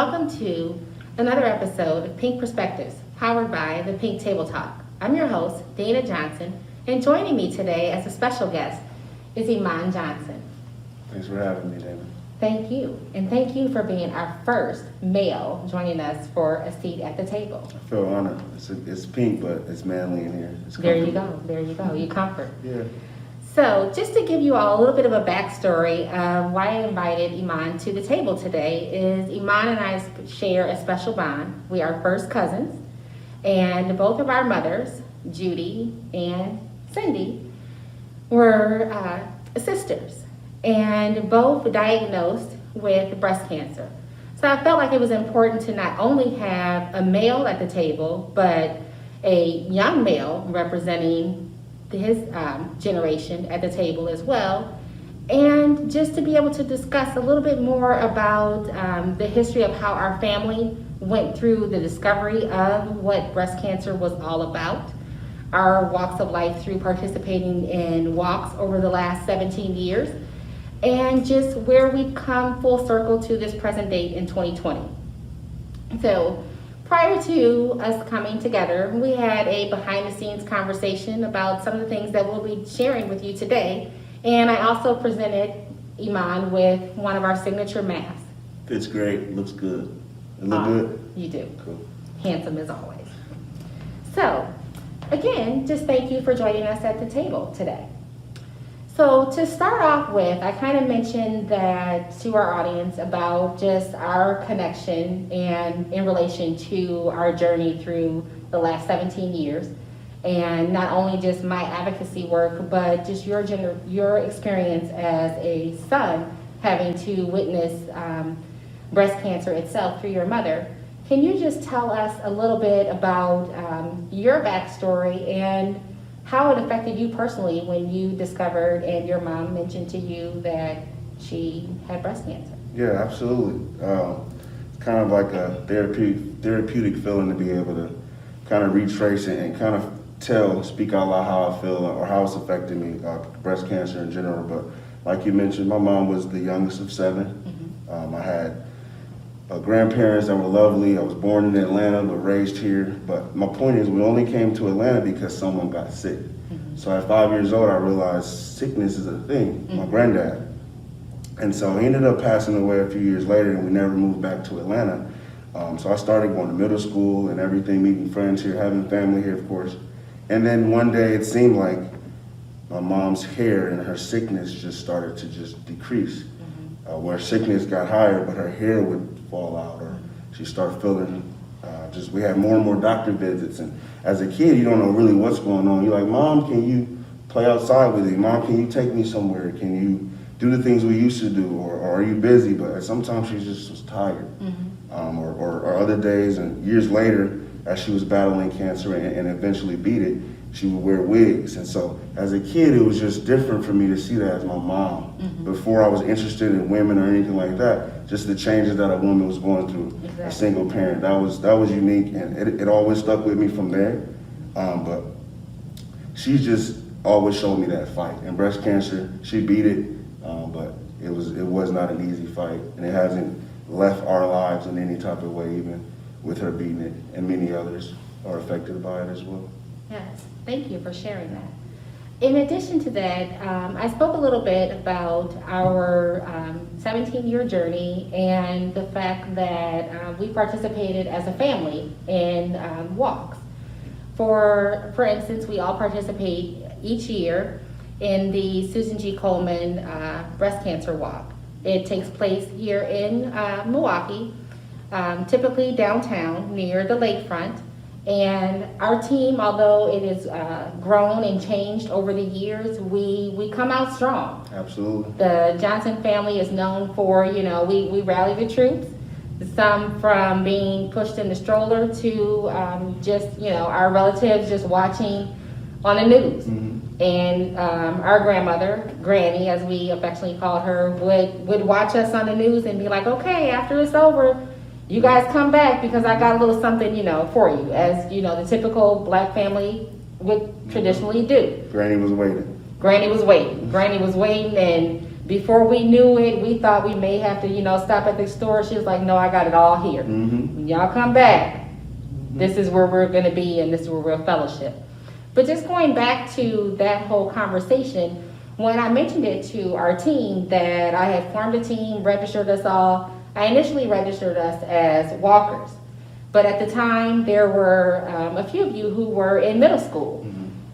welcome to another episode of Pink Perspectives, powered by the Pink Table Talk. I'm your host, Iman Johnson, and joining me today as a special guest is Iman Johnson. Thanks for having me, David. Thank you, and thank you for being our first male joining us for a seat at the table. I feel honored. It's pink, but it's manly in here. There you go, you comfort. Yeah. So, just to give you all a little bit of a backstory of why I invited Iman to the table today is Iman and I share a special bond. We are first cousins, and both of our mothers, Judy and Cindy, were sisters, and both diagnosed with breast cancer. So I felt like it was important to not only have a male at the table, but a young male representing his generation at the table as well, and just to be able to discuss a little bit more about the history of how our family went through the discovery of what breast cancer was all about, our walks of life through participating in walks over the last 17 years, and just where we've come full circle to this present date in 2020. So prior to us coming together, we had a behind-the-scenes conversation about some of the things that we'll be sharing with you today. And I also presented Iman with one of our signature masks. Fits great. Looks good. It look good? You do. Cool. Handsome as always. So, again, just thank you for joining us at the table today. So to start off with, I kind of mentioned that to our audience about just our connection and in relation to our journey through the last 17 years. And not only just my advocacy work, but just your experience as a son having to witness breast cancer itself through your mother. Can you just tell us a little bit about your backstory and how it affected you personally when you discovered and your mom mentioned to you that she had breast cancer? Yeah, absolutely. It's kind of like a therapeutic feeling to be able to kind of retrace it and kind of speak out loud how I feel or how it's affected me, breast cancer in general. But like you mentioned, my mom was the youngest of 7. Mm-hmm. I had grandparents that were lovely. I was born in Atlanta, but raised here. But my point is, we only came to Atlanta because someone got sick. Mm-hmm. So at 5 years old, I realized sickness is a thing. Mm-hmm. My granddad. And so he ended up passing away a few years later, and we never moved back to Atlanta. So I started going to middle school and everything, meeting friends here, having family here, of course. And then one day it seemed like my mom's hair and her sickness just started to just decrease. Mm-hmm. Where sickness got higher, but her hair would fall out, or she started feeling we had more and more doctor visits. And as a kid, you don't know really what's going on. You're like, Mom, can you play outside with me? Mom, can you take me somewhere? Can you do the things we used to do? Or are you busy? But sometimes she just was tired. Mm-hmm. Or other days and years later, as she was battling cancer and eventually beat it, she would wear wigs. And so as a kid, it was just different for me to see that as my mom. Mm-hmm. Before I was interested in women or anything like that, just the changes that a woman was going through, exactly. A single parent, that was unique, and it always stuck with me from there. But she just always showed me that fight. And breast cancer, she beat it, but it was not an easy fight, and it hasn't left our lives in any type of way, even with her beating it, and many others are affected by it as well. Yes, thank you for sharing that. In addition to that, I spoke a little bit about our 17-year journey and the fact that we participated as a family in walks. For instance, we all participate each year in the Susan G. Coleman breast cancer walk. It takes place here in Milwaukee, typically downtown near the lakefront. And our team, although it has grown and changed over the years, we come out strong. Absolutely. The Johnson family is known for, we rally the troops. Some from being pushed in the stroller to just, our relatives just watching on the news. Mm-hmm. And our grandmother, Granny, as we affectionately called her, would watch us on the news and be like, okay, after it's over, you guys come back because I got a little something, for you, as, the typical black family would traditionally do. Granny was waiting. Granny was waiting, and Before we knew it, we thought we may have to, stop at the store. She was like, no, I got it all here. When y'all come back, this is where we're gonna be and this is where we'll fellowship. But just going back to that whole conversation, when I mentioned it to our team that I had formed a team, registered us all, I initially registered us as walkers. But at the time, there were a few of you who were in middle school.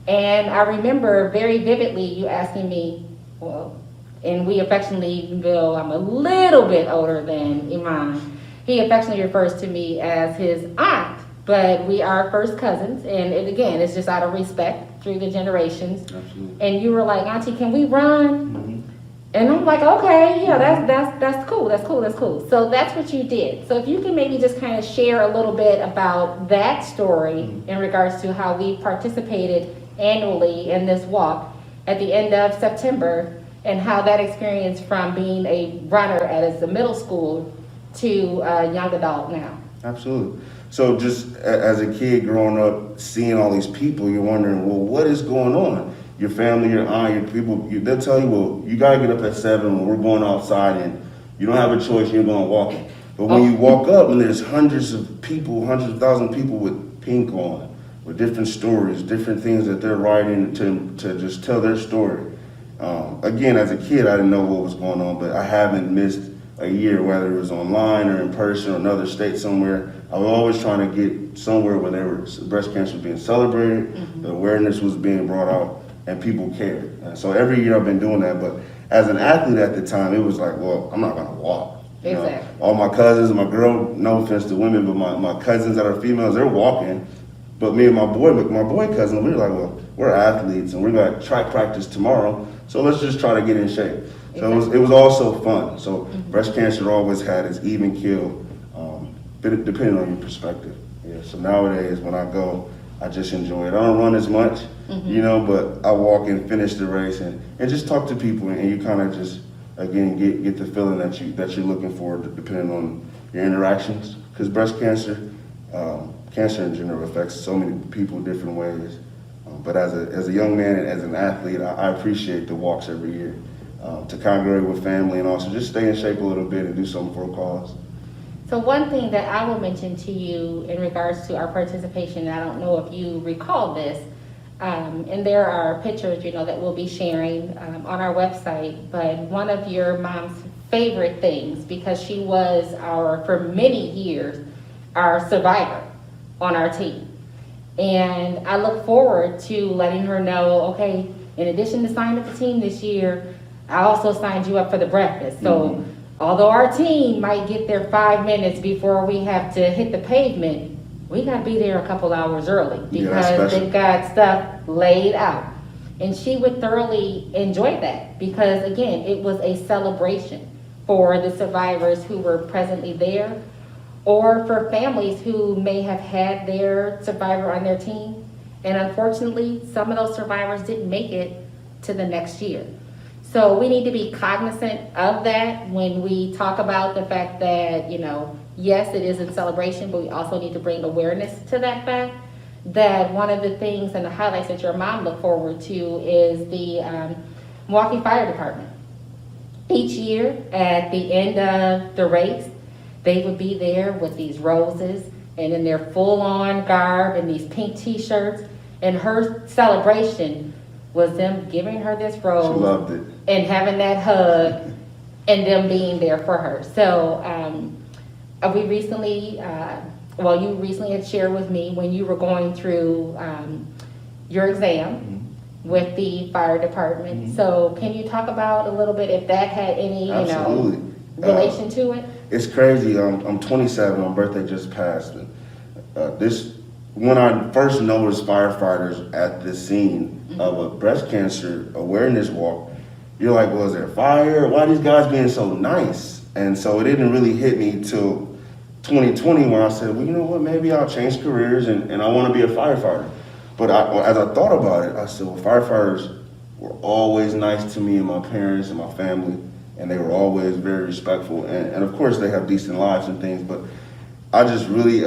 And I remember very vividly you asking me, well, and we affectionately, even though I'm a little bit older than Iman, he affectionately refers to me as his aunt, but we are first cousins, and again, it's just out of respect through the generations. Absolutely. And you were like, Auntie, can we run? And I'm like, okay, yeah, that's cool. So that's what you did. So if you can maybe just kind of share a little bit about that story in regards to how we participated annually in this walk at the end of September, and how that experience from being a runner as a middle school to a young adult now. Absolutely. So just as a kid growing up, seeing all these people, you're wondering, well, what is going on? Your family, your aunt, your people, they'll tell you, well, you gotta get up at 7 when we're going outside and you don't have a choice, you're going walking. But when you walk up and there's hundreds of thousands of people with pink on, with different stories, different things that they're writing to just tell their story. Again, as a kid, I didn't know what was going on, but I haven't missed a year, whether it was online or in person or another state somewhere. I was always trying to get somewhere where breast cancer was being celebrated, the awareness was being brought out, and people cared. And so every year I've been doing that, but as an athlete at the time, it was like, well, I'm not gonna walk. Exactly. All my cousins, my girl, no offense to women, but my cousins that are females, they're walking. But me and my boy cousin, we were like, well, we're athletes and we're gonna track practice tomorrow, so let's just try to get in shape. So it was also fun. So breast cancer always had its even kill, depending on your perspective. Yeah. So nowadays when I go, I just enjoy it. I don't run as much, but I walk and finish the race and just talk to people, and you kind of just again get the feeling that you're looking for, depending on your interactions. Because breast cancer, cancer in general affects so many people different ways. But as a young man and as an athlete, I appreciate the walks every year to congregate with family and also just stay in shape a little bit and do something for a cause. So one thing that I will mention to you in regards to our participation, I don't know if you recall this, and there are pictures, that we'll be sharing on our website, but one of your mom's favorite things, because she was for many years, our survivor on our team. And I look forward to letting her know, okay, in addition to signing up the team this year, I also signed you up for the breakfast. So although our team might get there 5 minutes before we have to hit the pavement, we got to be there a couple hours early because they've got stuff laid out. And she would thoroughly enjoy that because, again, it was a celebration for the survivors who were presently there, or for families who may have had their survivor on their team. And unfortunately, some of those survivors didn't make it to the next year. So we need to be cognizant of that when we talk about the fact that, yes, it is in celebration, but we also need to bring awareness to that fact. That one of the things and the highlights that your mom looked forward to is the Milwaukee Fire Department. Each year at the end of the race, they would be there with these roses and in their full-on garb and these pink t-shirts. And her celebration was them giving her this rose. She loved it. And having that hug and them being there for her. So we recently, you recently had shared with me when you were going through your exam with the fire department. So can you talk about a little bit if that had any, relation to it? It's crazy. I'm 27. My birthday just passed. When I first noticed firefighters at the scene of a breast cancer awareness walk, you're like, well, is there fire? Why are these guys being so nice? And so it didn't really hit me till 2020 when I said, well, you know what, maybe I'll change careers and I want to be a firefighter. But as I thought about it, I said, well, firefighters were always nice to me and my parents and my family. And they were always very respectful. And of course, they have decent lives and things, but I just really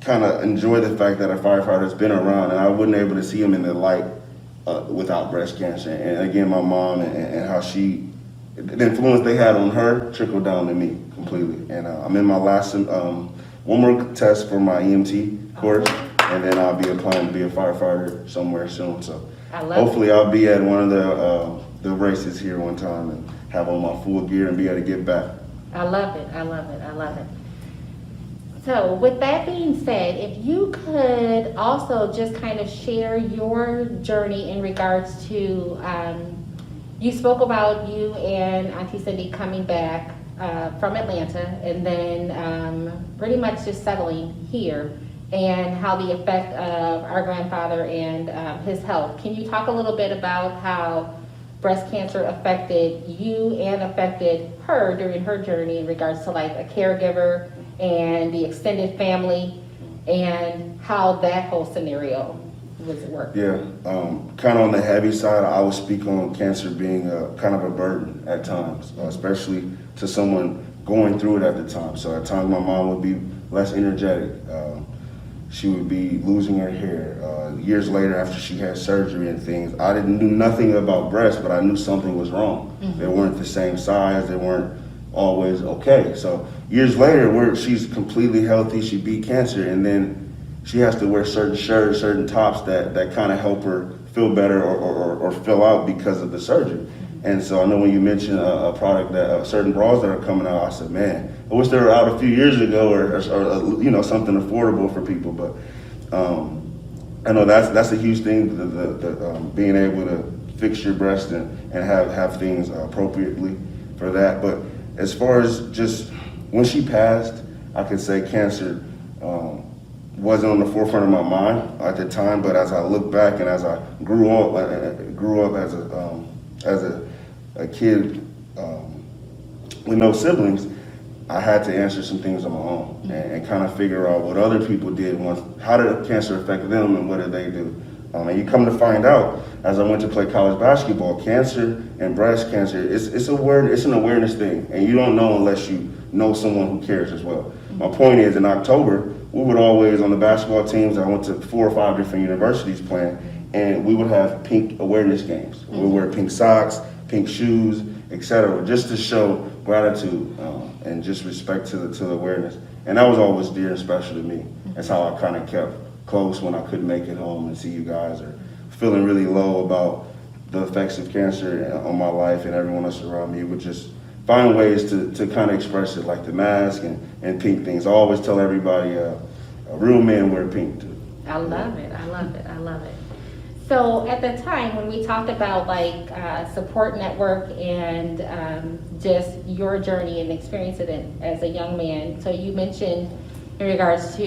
kind of enjoy the fact that a firefighter has been around, and I wasn't able to see him in the light without breast cancer. And again, my mom and how she the influence they had on her trickled down to me completely. And I'm in my last one more test for my EMT course, and then I'll be applying to be a firefighter somewhere soon. So hopefully I'll be at one of the races here one time and have on my full gear and be able to get back. I love it. I love it. I love it. So with that being said, if you could also just kind of share your journey in regards to, you spoke about you and Auntie Cindy coming back from Atlanta and then pretty much just settling here, and how the effect of our grandfather and his health. Can you talk a little bit about how breast cancer affected you and affected her during her journey in regards to like a caregiver and the extended family, and how that whole scenario was working? Yeah, kind of on the heavy side, I would speak on cancer being kind of a burden at times, especially to someone going through it at the time. So at times my mom would be less energetic. She would be losing her hair. Years later, after she had surgery and things, I didn't know nothing about breasts, but I knew something was wrong. Mm-hmm. They weren't the same size. They weren't always okay. So years later, she's completely healthy. She beat cancer, and then she has to wear certain shirts, certain tops that kind of help her feel better or fill out because of the surgery. And so I know when you mentioned a product that certain bras that are coming out, I said, man, I wish they were out a few years ago, or something affordable for people. But I know that's a huge thing, the being able to fix your breast and have things appropriately for that. But as far as just when she passed, I could say cancer wasn't on the forefront of my mind at the time. But as I look back and as I grew up as a kid with no siblings, I had to answer some things on my own and kind of figure out what other people did how did cancer affect them and what did they do. And you come to find out, as I went to play college basketball, cancer and breast cancer, it's an awareness thing, and you don't know unless you know someone who cares as well. My point is, in October, we would always, on the basketball teams, I went to 4 or 5 different universities playing, and we would have pink awareness games. We would wear pink socks, pink shoes, etc., just to show gratitude and just respect to the awareness. And that was always dear and special to me. That's how I kind of kept close when I couldn't make it home and see you guys, or feeling really low about the effects of cancer on my life and everyone else around me. Would just find ways to kind of express it, like the mask and pink things. I always tell everybody, real men wear pink too. I love it. I love it. I love it. So at the time when we talked about like support network and just your journey and experience it as a young man, so you mentioned in regards to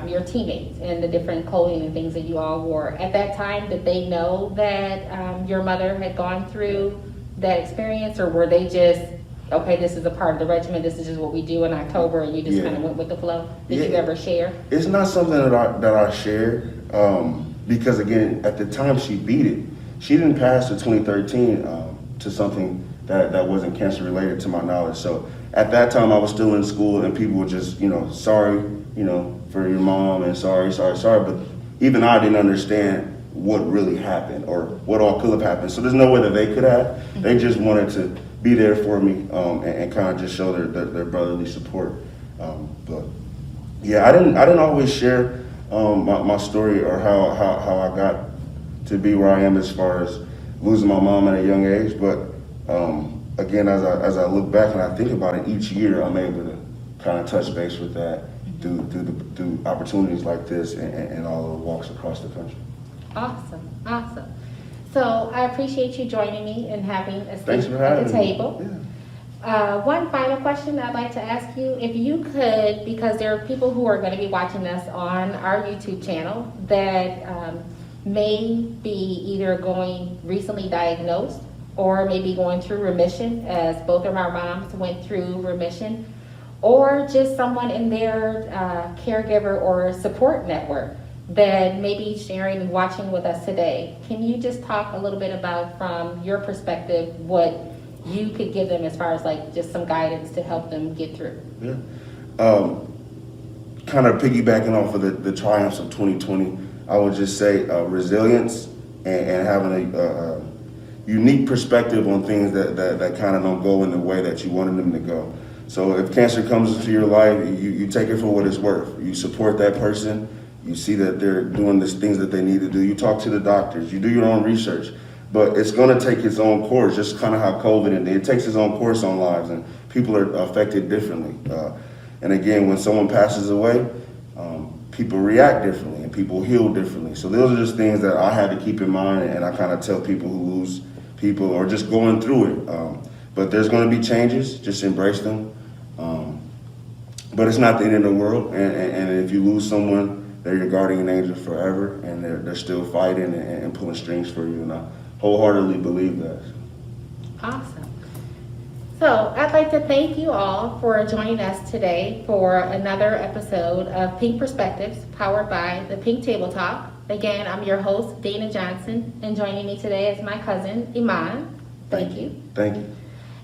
your teammates and the different clothing and things that you all wore. At that time, did they know that your mother had gone through that experience, or were they just, okay, this is a part of the regimen, this is just what we do in October, and you just kind of went with the flow? Did you ever share? It's not something that I shared. Because again, at the time she beat it, she didn't pass to 2013 to something that wasn't cancer related to my knowledge. So at that time I was still in school, and people were just, sorry, for your mom, and sorry. But even I didn't understand what really happened or what all could have happened. So there's no way that they could have. Mm-hmm. They just wanted to be there for me and kind of just show their brotherly support. But yeah, I didn't always share my story or how I got to be where I am as far as losing my mom at a young age. But again, as I look back and I think about it, each year I'm able to kind of touch base with that through opportunities like this and all the walks across the country. Awesome. So I appreciate you joining me and having a Thanks seat for at having the table. Me. Yeah. One final question I'd like to ask you, if you could, because there are people who are going to be watching us on our YouTube channel that may be either recently diagnosed or maybe going through remission, as both of our moms went through remission, or just someone in their caregiver or support network that may be sharing and watching with us today. Can you just talk a little bit about, from your perspective, what you could give them as far as like just some guidance to help them get through? Yeah. Kind of piggybacking off of the triumphs of 2020, I would just say resilience and having unique perspective on things that kind of don't go in the way that you wanted them to go. So if cancer comes into your life, you take it for what it's worth. You support that person. You see that they're doing the things that they need to do. You talk to the doctors. You do your own research. But it's going to take its own course, just kind of how COVID ended. It takes its own course on lives, and people are affected differently. And again, when someone passes away, people react differently and people heal differently. So those are just things that I had to keep in mind, and I kind of tell people who lose people or just going through it. But there's going to be changes, just embrace them. But it's not the end of the world, and if you lose someone, they're your guardian angel forever, and they're still fighting and pulling strings for you, and I wholeheartedly believe that. Awesome. So I'd like to thank you all for joining us today for another episode of Pink Perspectives, powered by the Pink Table Talk. Again, I'm your host, Dana Johnson, and joining me today is my cousin, Iman. Thank you. Thank you.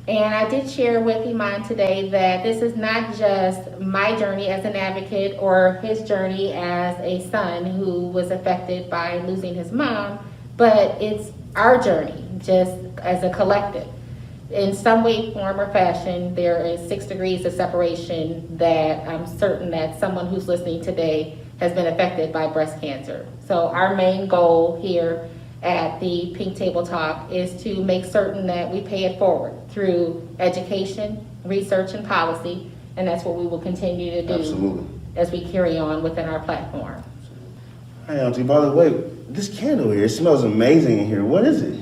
And I did share with Iman today that this is not just my journey as an advocate or his journey as a son who was affected by losing his mom, but it's our journey just as a collective. In some way, form, or fashion, there is 6 degrees of separation that I'm certain that someone who's listening today has been affected by breast cancer. So our main goal here at the Pink Table Talk is to make certain that we pay it forward through education, research, and policy, and that's what we will continue to do. Absolutely. As we carry on within our platform. Hey, Auntie, by the way, this candle here, it smells amazing in here. What is it?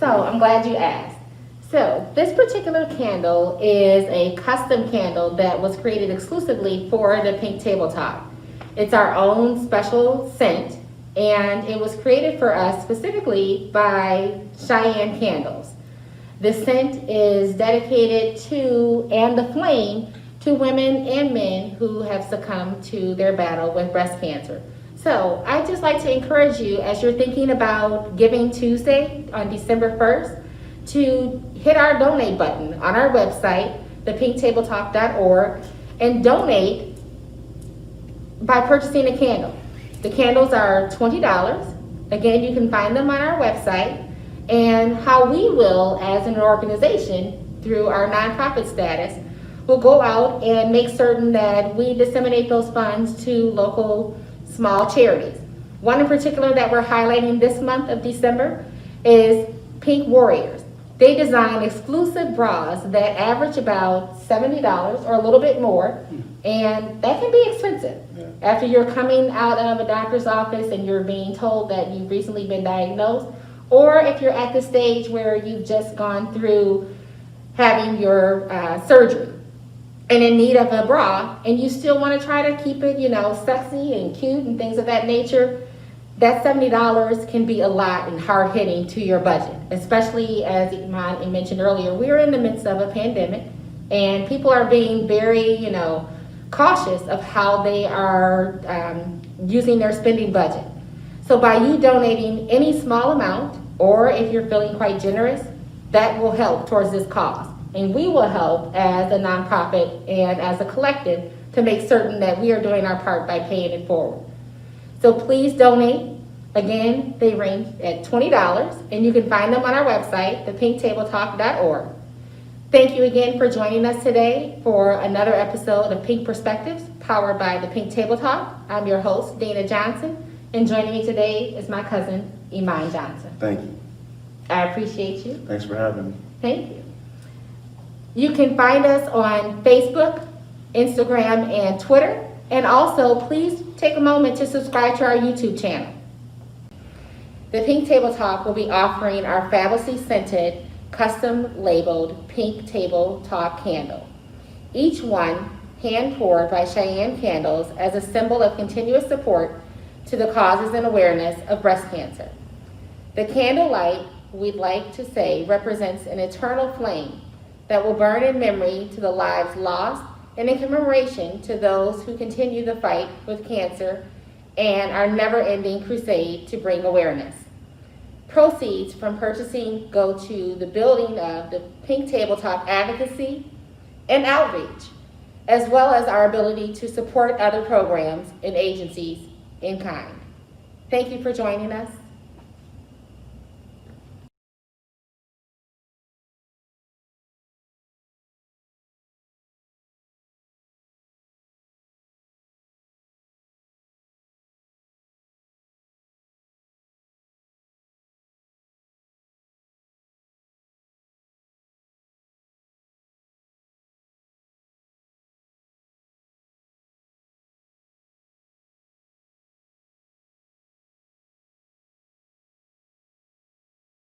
So I'm glad you asked. So this particular candle is a custom candle that was created exclusively for the Pink Table Talk. It's our own special scent, and it was created for us specifically by Cheyenne Candles. The scent is dedicated to, and the flame, to women and men who have succumbed to their battle with breast cancer. So I'd just like to encourage you, as you're thinking about Giving Tuesday on December 1st, to hit our donate button on our website, thepinktabletalk.org, and donate by purchasing a candle. The candles are $20. Again, you can find them on our website. And how we will, as an organization, through our nonprofit status, will go out and make certain that we disseminate those funds to local small charities. One in particular that we're highlighting this month of December is Pink Warriors. They design exclusive bras that average about $70 or a little bit more, and that can be expensive. Yeah. After you're coming out of a doctor's office and you're being told that you've recently been diagnosed, or if you're at the stage where you've just gone through having your surgery and in need of a bra, and you still want to try to keep it, sexy and cute and things of that nature, that $70 can be a lot and hard hitting to your budget, especially as Iman mentioned earlier, we're in the midst of a pandemic and people are being very, cautious of how they are using their spending budget. So by you donating any small amount, or if you're feeling quite generous, that will help towards this cause. And we will help as a nonprofit and as a collective to make certain that we are doing our part by paying it forward. So please donate. Again, they range at $20, and you can find them on our website, thepinktabletalk.org. Thank you again for joining us today for another episode of Pink Perspectives, powered by the Pink Table Talk. I'm your host, Dana Johnson, and joining me today is my cousin, Iman Johnson. Thank you. I appreciate you. Thanks for having me. Thank you. You can find us on Facebook, Instagram, and Twitter. And also, please take a moment to subscribe to our YouTube channel. The Pink Table Talk will be offering our fabulously scented, custom labeled Pink Table Talk candle. Each one hand poured by Cheyenne Candles as a symbol of continuous support to the causes and awareness of breast cancer. The candle light, we'd like to say, represents an eternal flame that will burn in memory to the lives lost and in commemoration to those who continue the fight with cancer and our never-ending crusade to bring awareness. Proceeds from purchasing go to the building of the Pink Table Talk advocacy and outreach, as well as our ability to support other programs and agencies in kind. Thank you for joining us.